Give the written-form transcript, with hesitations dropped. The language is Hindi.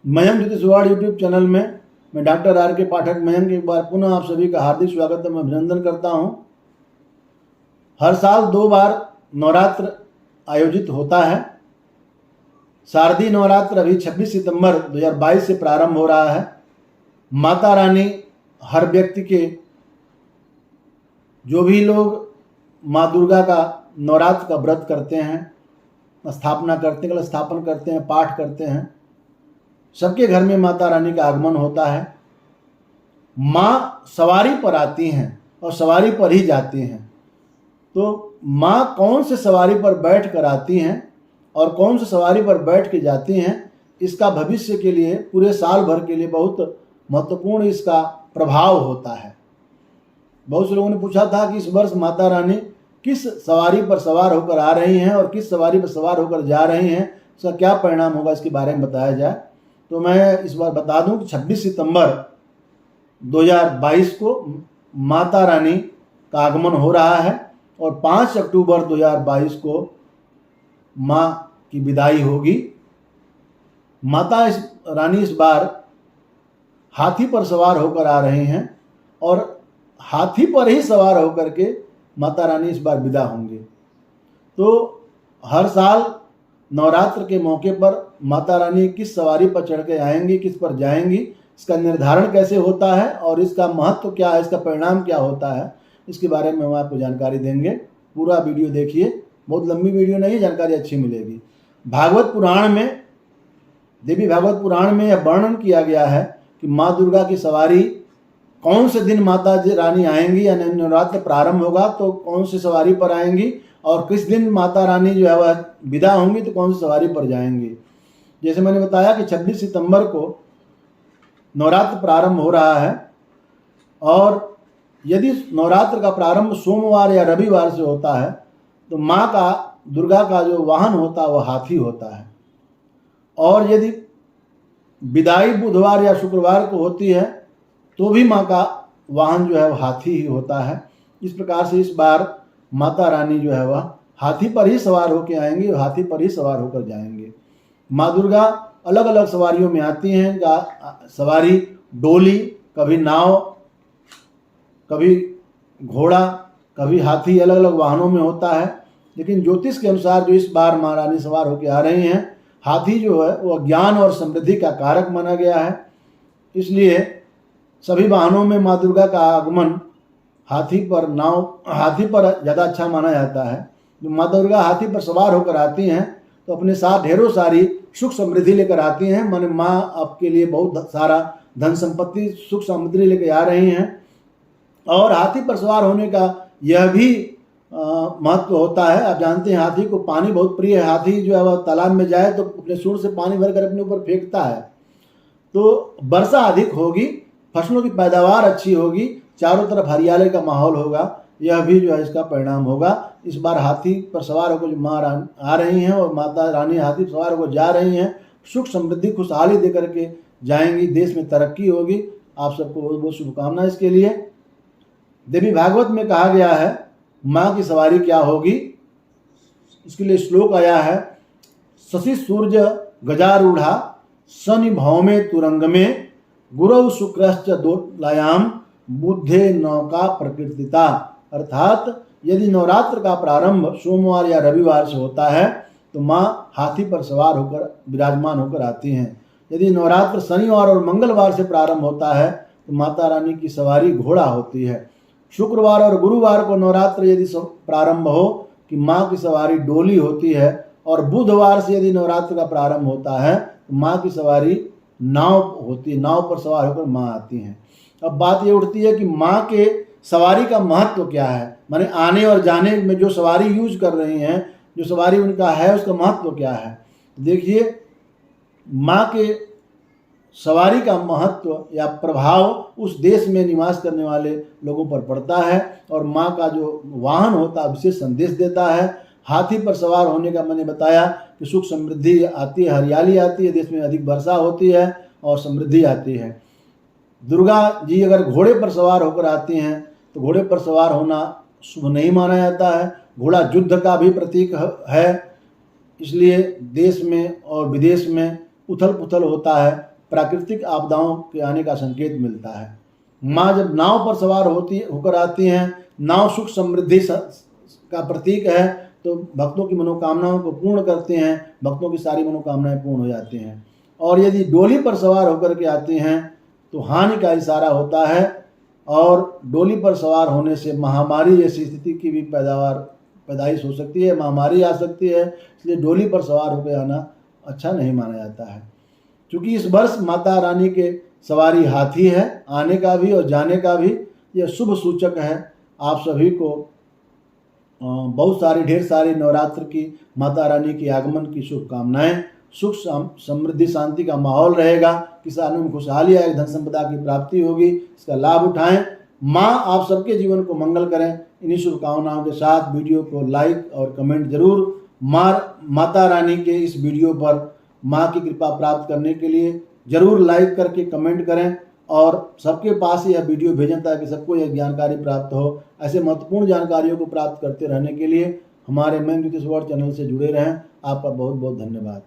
मयंक ज्योतिषवाड़ यूट्यूब चैनल में मैं डॉक्टर आर के पाठक मयंक एक बार पुनः आप सभी का हार्दिक स्वागत एवं अभिनंदन करता हूं। हर साल 2 बार नवरात्र आयोजित होता है। शारदीय नवरात्र अभी 26 सितंबर 2022 से प्रारंभ हो रहा है। माता रानी हर व्यक्ति के, जो भी लोग माँ दुर्गा का नवरात्र का व्रत करते हैं, स्थापना करते हैं, स्थापन करते हैं, पाठ करते हैं, सबके घर में माता रानी का आगमन होता है। माँ सवारी पर आती हैं और सवारी पर ही जाती हैं। तो माँ कौन से सवारी पर बैठ कर आती हैं और कौन से सवारी पर बैठ के जाती हैं, इसका भविष्य के लिए, पूरे साल भर के लिए बहुत महत्वपूर्ण इसका प्रभाव होता है। बहुत से लोगों ने पूछा था कि इस वर्ष माता रानी किस सवारी पर सवार होकर आ रही हैं और किस सवारी पर सवार होकर जा रही हैं, इसका क्या परिणाम होगा, इसके बारे में बताया जाए। तो मैं इस बार बता दूं कि 26 सितंबर 2022 को माता रानी का आगमन हो रहा है और 5 अक्टूबर 2022 को माँ की विदाई होगी। माता रानी इस बार हाथी पर सवार होकर आ रहे हैं और हाथी पर ही सवार होकर के माता रानी इस बार विदा होंगे। तो हर साल नवरात्र के मौके पर माता रानी किस सवारी पर चढ़ के आएंगी, किस पर जाएंगी, इसका निर्धारण कैसे होता है और इसका महत्व क्या है, इसका परिणाम क्या होता है, इसके बारे में हम आपको जानकारी देंगे। पूरा वीडियो देखिए, बहुत लंबी वीडियो नहीं, जानकारी अच्छी मिलेगी। भागवत पुराण में, देवी भागवत पुराण में यह वर्णन किया गया है कि माँ दुर्गा की सवारी कौन से दिन माता रानी आएंगी, या नवरात्र प्रारंभ होगा तो कौन सी सवारी पर आएंगी और किस दिन माता रानी जो है वह विदा होंगी तो कौन सी सवारी पर जाएंगी। जैसे मैंने बताया कि 26 सितंबर को नवरात्र प्रारंभ हो रहा है और यदि नवरात्र का प्रारंभ सोमवार या रविवार से होता है तो माँ का, दुर्गा का जो वाहन होता है वह हाथी होता है, और यदि विदाई बुधवार या शुक्रवार को होती है तो भी माँ का वाहन जो है वह हाथी ही होता है। इस प्रकार से इस बार माता रानी जो है वह हाथी पर ही सवार होकर आएंगी और हाथी पर ही सवार होकर जाएंगे। माँ दुर्गा अलग अलग सवारियों में आती हैं। सवारी डोली, कभी नाव, कभी घोड़ा, कभी हाथी, अलग अलग वाहनों में होता है। लेकिन ज्योतिष के अनुसार जो इस बार माँ रानी सवार होकर आ रही हैं, हाथी जो है वह ज्ञान और समृद्धि का कारक माना गया है। इसलिए सभी वाहनों में माँ दुर्गा का आगमन हाथी पर, हाथी पर ज़्यादा अच्छा माना जाता है। जो माँ दुर्गा हाथी पर सवार होकर आती हैं तो अपने साथ ढेरों सारी सुख समृद्धि लेकर आती हैं। माने माँ आपके लिए बहुत सारा धन संपत्ति, सुख समृद्धि लेकर आ रही हैं। और हाथी पर सवार होने का यह भी महत्व होता है। आप जानते हैं हाथी को पानी बहुत प्रिय है। हाथी जो है वह तालाब में जाए तो अपने सूंड से पानी भरकर अपने ऊपर फेंकता है। तो वर्षा अधिक होगी, फसलों की पैदावार अच्छी होगी, चारों तरफ हरियाली का माहौल होगा, यह भी जो है इसका परिणाम होगा। इस बार हाथी पर सवार होकर जो माँ आ रही हैं और माता रानी हाथी पर सवार होकर जा रही हैं, सुख समृद्धि खुशहाली दे करके जाएंगी, देश में तरक्की होगी। आप सबको बहुत बहुत शुभकामनाएं इसके लिए। देवी भागवत में कहा गया है माँ की सवारी क्या होगी, इसके लिए श्लोक आया है। शशि सूर्य गजारूढ़ा शनि भौमे तुरंग में गुरु शुक्रश्च दोलायाम बुद्धे नौका प्रकृतिता। अर्थात यदि नवरात्र का प्रारंभ सोमवार या रविवार से होता है तो माँ हाथी पर सवार होकर विराजमान होकर आती हैं। यदि नवरात्र शनिवार और मंगलवार से प्रारंभ होता है तो माता रानी की सवारी घोड़ा होती है। शुक्रवार और गुरुवार को नवरात्र यदि प्रारंभ हो कि माँ की सवारी डोली होती है, और बुधवार से यदि नवरात्र का प्रारंभ होता है तो माँ की सवारी नाव होती है, नाव पर सवार होकर माँ आती हैं। अब बात ये उठती है कि माँ के सवारी का महत्व क्या है, माने आने और जाने में जो सवारी यूज कर रही हैं, जो सवारी उनका है, उसका महत्व क्या है। देखिए, माँ के सवारी का महत्व या प्रभाव उस देश में निवास करने वाले लोगों पर पड़ता है और माँ का जो वाहन होता है विशेष संदेश देता है। हाथी पर सवार होने का मैंने बताया कि सुख समृद्धि आती है, हरियाली आती है, देश में अधिक वर्षा होती है और समृद्धि आती है। दुर्गा जी अगर घोड़े पर सवार होकर आती हैं तो घोड़े पर सवार होना शुभ नहीं माना जाता है। घोड़ा युद्ध का भी प्रतीक है, इसलिए देश में और विदेश में उथल पुथल होता है। प्राकृतिक आपदाओं के आने का संकेत मिलता है। माँ जब नाव पर सवार होकर आती हैं, नाव सुख समृद्धि का प्रतीक है, तो भक्तों की मनोकामनाओं को पूर्ण करते हैं, भक्तों की सारी मनोकामनाएं पूर्ण हो जाती हैं। और यदि डोली पर सवार होकर के आते हैं तो हानि का इशारा होता है, और डोली पर सवार होने से महामारी जैसी स्थिति की भी पैदाइश हो सकती है, महामारी आ सकती है। इसलिए डोली पर सवार होकर आना अच्छा नहीं माना जाता है। क्योंकि इस वर्ष माता रानी के सवारी हाथी है, आने का भी और जाने का भी, यह शुभ सूचक है। आप सभी को बहुत सारी ढेर सारी नवरात्र की माता रानी के आगमन की शुभकामनाएं। सुख समृद्धि शांति का माहौल रहेगा, किसानों में खुशहाली आएगी, धन संपदा की प्राप्ति होगी, इसका लाभ उठाएं। माँ आप सबके जीवन को मंगल करें। इन्हीं शुभकामनाओं के साथ वीडियो को लाइक और कमेंट जरूर। माता रानी के इस वीडियो पर माँ की कृपा प्राप्त करने के लिए जरूर लाइक करके कमेंट करें, और सबके पास यह वीडियो भेजें ताकि सबको यह जानकारी प्राप्त हो। ऐसे महत्वपूर्ण जानकारियों को प्राप्त करते रहने के लिए हमारे मैं ज्योतिष वर्ल्ड चैनल से जुड़े रहें। आपका बहुत बहुत धन्यवाद।